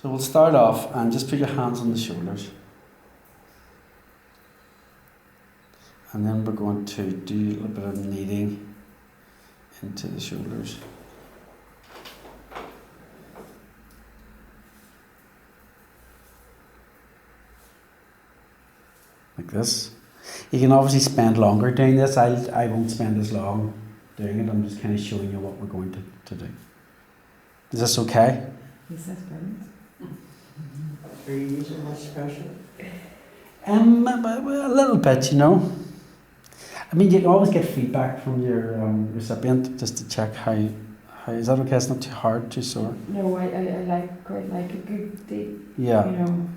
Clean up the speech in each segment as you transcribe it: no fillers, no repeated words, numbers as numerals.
So we'll start off and just put your hands on the shoulders. And then we're going to do a little bit of kneading into the shoulders. Like this. You can obviously spend longer doing this. I won't spend as long doing it. I'm just kind of showing you what we're going to do. Is this okay? Yes, that's brilliant. Are you using much pressure? A little bit, you know. I mean, you can always get feedback from your recipient just to check how is that okay? It's not too hard, too sore. No, I quite like a good deep. Yeah. You know.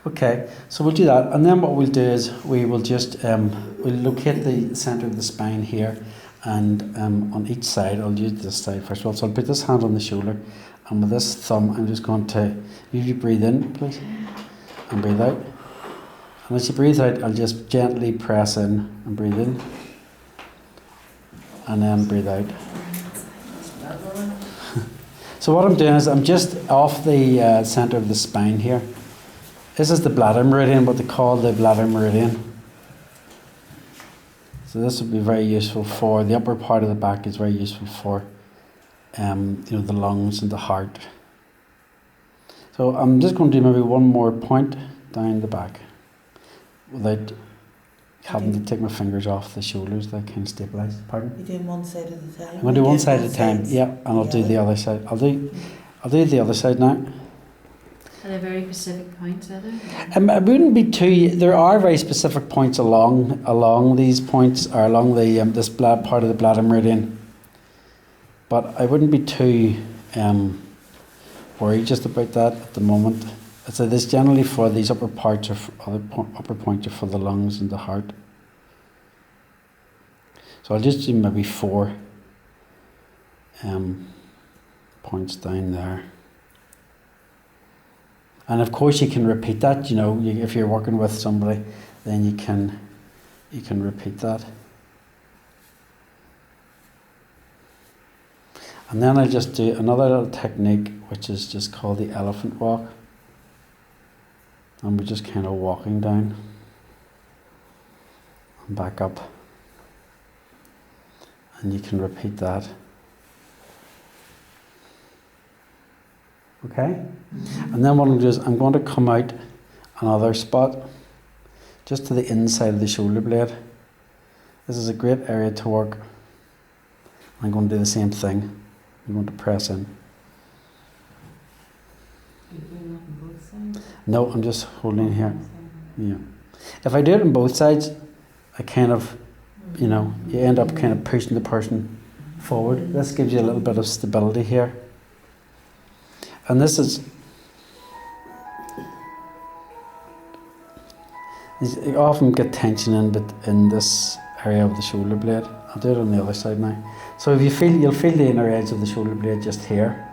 Okay, so we'll do that, and then what we'll do is we will just we'll locate the centre of the spine here, and on each side, I'll use this side first of all. So I'll put this hand on the shoulder, and with this thumb, I'm just going to you breathe in, please, and breathe out. And as you breathe out, I'll just gently press in and breathe in, and then breathe out. So what I'm doing is I'm just off the centre of the spine here. This is the bladder meridian, what they call the bladder meridian. So this would be very useful for the upper part of the back. Is very useful for the lungs and the heart. So I'm just going to do maybe one more point down the back, without having to take my fingers off the shoulders. That kind of stabilise. Pardon? You're doing one side at a time. I'm going to do one side at a time. Yeah, and I'll do the other side. I'll do the other side now. Are there very specific points, are there? It wouldn't be too. There are very specific points along these points, or along the this part of the bladder meridian. But I wouldn't be too worried just about that at the moment. So this generally for these upper parts upper points are for the lungs and the heart. So I'll just do maybe 4 points down there. And of course you can repeat that, if you're working with somebody, then you can repeat that. And then I'll just do another little technique, which is just called the elephant walk. And we're just kind of walking down and back up. And you can repeat that. Okay? And then what I'm going to do is I'm going to come out another spot just to the inside of the shoulder blade. This is a great area to work. I'm going to do the same thing. I'm going to press in. Are you doing that on both sides? No, I'm just holding here. Yeah. If I do it on both sides, I kind of, you end up kind of pushing the person forward. This gives you a little bit of stability here. And this is, you often get tension in this area of the shoulder blade. I'll do it on the other side now. So if you'll feel the inner edge of the shoulder blade just here.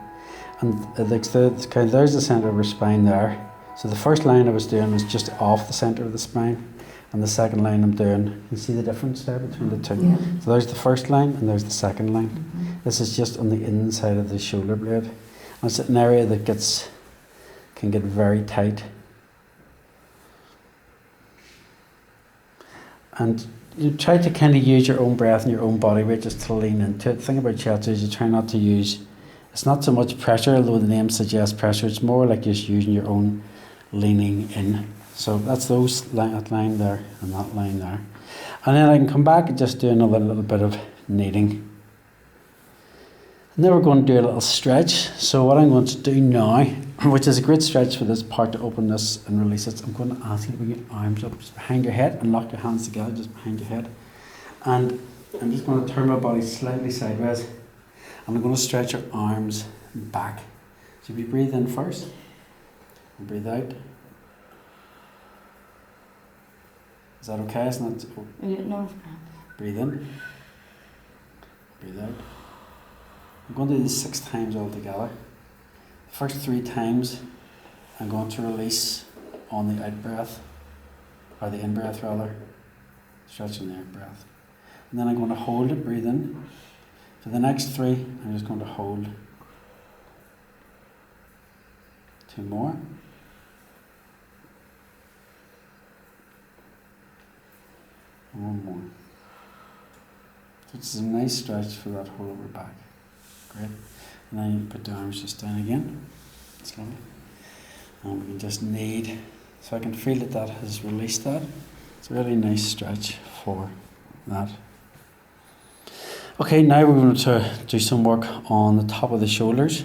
And there's the centre of our spine there. So the first line I was doing was just off the centre of the spine. And the second line I'm doing, you see the difference there between the two? Yeah. So there's the first line and there's the second line. Mm-hmm. This is just on the inside of the shoulder blade. And it's an area that can get very tight. And you try to kind of use your own breath and your own body weight just to lean into it. The thing about Shiatsu is you try not to use, it's not so much pressure, although the name suggests pressure, it's more like just using your own leaning in. So that's that line there and that line there. And then I can come back and just do another little bit of kneading. And then we're going to do a little stretch. So what I'm going to do now, which is a great stretch for this part to open this and release it, I'm going to ask you to bring your arms up just behind your head and lock your hands together just behind your head. And I'm just going to turn my body slightly sideways. And I'm going to stretch your arms back. So if you breathe in first, and breathe out. Is that okay? It's not. No. Breathe in. Breathe out. I'm going to do this 6 times all together. The first 3 times I'm going to release on the out breath, or the in breath rather, stretch on the out breath. And then I'm going to hold it, breathe in. For the next 3, I'm just going to hold. 2, 2 more. And 1 more. Which is a nice stretch for that whole upper back. Great. And then you put the arms just down again. Slowly. And we can just knead. So I can feel that has released that. It's a really nice stretch for that. Okay, now we're going to do some work on the top of the shoulders.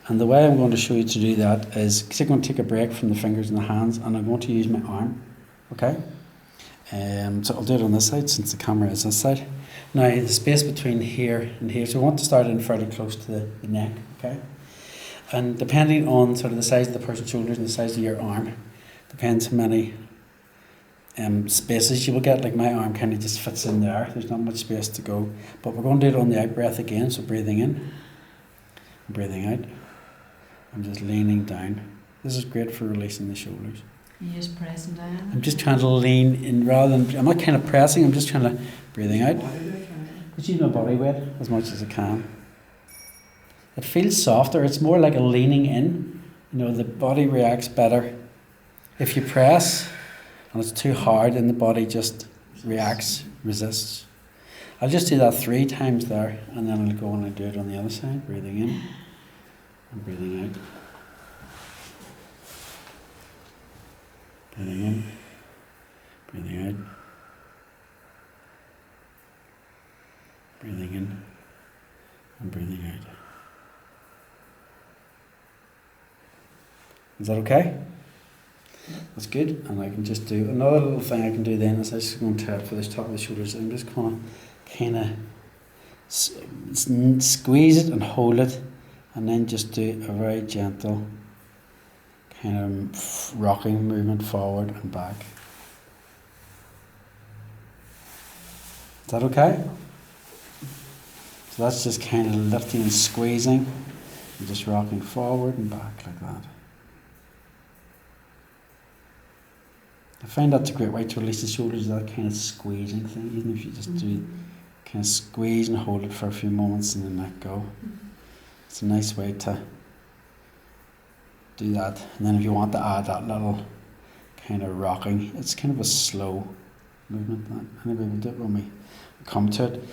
And the way I'm going to show you to do that is, because I'm going to take a break from the fingers and the hands, and I'm going to use my arm. Okay? So I'll do it on this side since the camera is this side. Now the space between here and here, so we want to start in fairly close to the neck. Okay? And depending on sort of the size of the person's shoulders and the size of your arm, depends how many spaces you will get. Like my arm kind of just fits in there. There's not much space to go. But we're going to do it on the out breath again. So breathing in, breathing out. I'm just leaning down. This is great for releasing the shoulders. You just pressing down. I'm just trying to lean in rather than, I'm not kind of pressing, I'm just trying to breathing out. Just use my body weight as much as I can. It feels softer. It's more like a leaning in. You know, the body reacts better. If you press and it's too hard, then the body just reacts, resists. I'll just do that 3 times there, and then I'll go and I'll do it on the other side. Breathing in and breathing out. Breathing in, breathing out. Breathing in and breathing out. Is that okay? That's good. And I can just do another little thing I can do then is I just go to for this top of the shoulders. I'm just going to kind of squeeze it and hold it, and then just do a very gentle kind of rocking movement forward and back. Is that okay? So that's just kind of lifting and squeezing and just rocking forward and back like that. I find that's a great way to release the shoulders, that kind of squeezing thing, even if you just do kind of squeeze and hold it for a few moments and then let go. It's a nice way to do that. And then if you want to add that little kind of rocking, it's kind of a slow movement. Anyway, we'll do it when we come to it.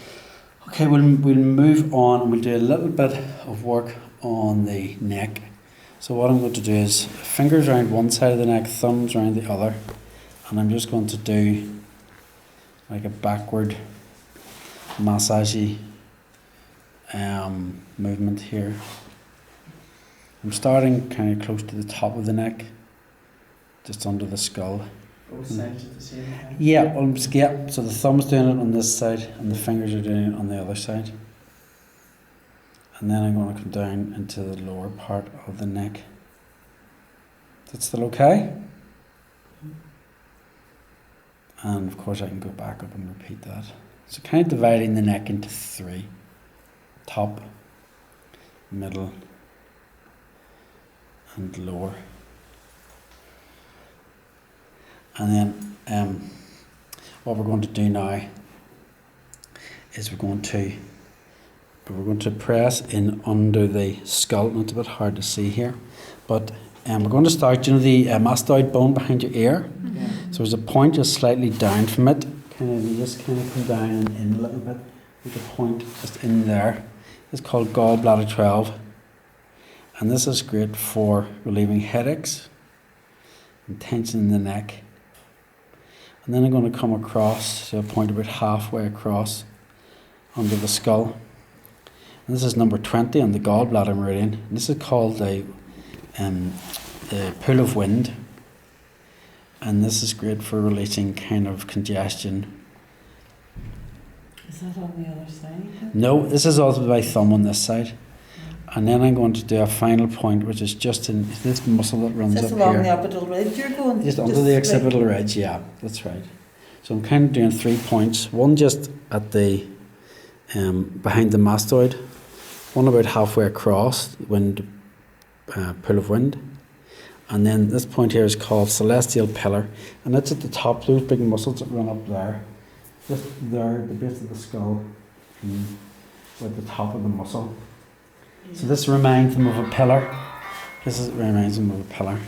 Okay, we'll move on and we'll do a little bit of work on the neck. So what I'm going to do is fingers around one side of the neck, thumbs around the other, and I'm just going to do like a backward massagey movement here. I'm starting kind of close to the top of the neck, just under the skull. Both sides at the same time? Yeah, so the thumb's doing it on this side and the fingers are doing it on the other side. And then I'm going to come down into the lower part of the neck. That's still okay? And of course I can go back up and repeat that. So kind of dividing the neck into 3. Top, middle, and lower. And then what we're going to do now is we're going to press in under the skull. And it's a bit hard to see here, but we're going to start, the mastoid bone behind your ear. Yeah. So there's a point just slightly down from it. You just kind of come down and in a little bit with a point just in there. It's called gallbladder 12. And this is great for relieving headaches and tension in the neck. And then I'm going to come across to a point about halfway across under the skull. And this is number 20 on the gallbladder meridian. And this is called the pool of wind. And this is great for releasing kind of congestion. Is that on the other side? No, this is also my thumb on this side. And then I'm going to do a final point, which is just in this muscle that runs Just up along here. the occipital ridge you're going? Just under the occipital ridge, yeah, that's right. So I'm kind of doing 3 points. One just at the behind the mastoid, one about halfway across, pool of wind, and then this point here is called celestial pillar, and that's at the top. Those big muscles that run up there, just there, the base of the skull, with the top of the muscle. So this reminds them of a pillar This reminds me of a pillar.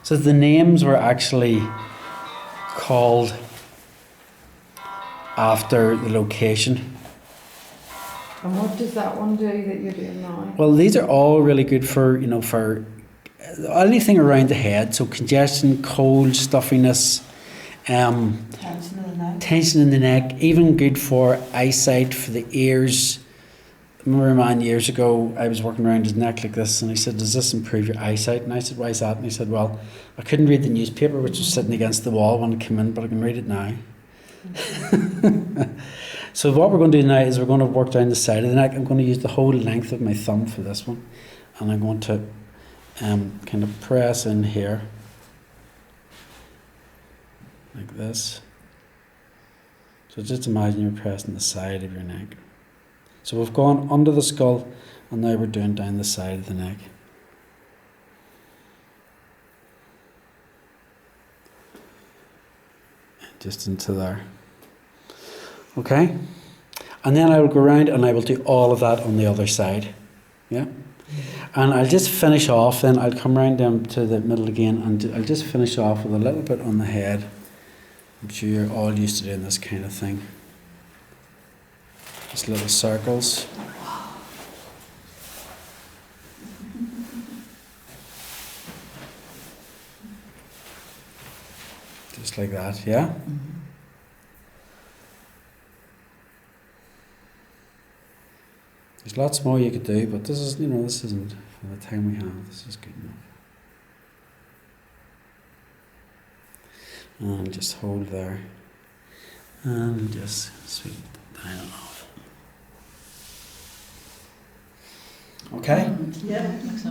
So the names were actually called after the location. And what does that one do that you're doing now? Well, these are all really good for, for anything around the head. So congestion, cold, stuffiness, Tension of the neck. tension in the neck, even good for eyesight, for the ears. I remember a man years ago, I was working around his neck like this, and he said, does this improve your eyesight? And I said, why is that? And he said, well, I couldn't read the newspaper, which was sitting against the wall when I came in, but I can read it now. So what we're going to do now is we're going to work down the side of the neck. I'm going to use the whole length of my thumb for this one, and I'm going to kind of press in here like this. So just imagine you're pressing the side of your neck. So we've gone under the skull, and now we're doing down the side of the neck. Just into there. Okay? And then I will go around and I will do all of that on the other side. Yeah? And I'll just finish off, then I'll come round down to the middle again, and I'll just finish off with a little bit on the head. I'm sure you're all used to doing this kind of thing. Just little circles. Just like that, yeah? Mm-hmm. There's lots more you could do, but this is, this isn't, for the time we have, this is good enough. And just hold there. And just sweep down and off. Okay? Yeah.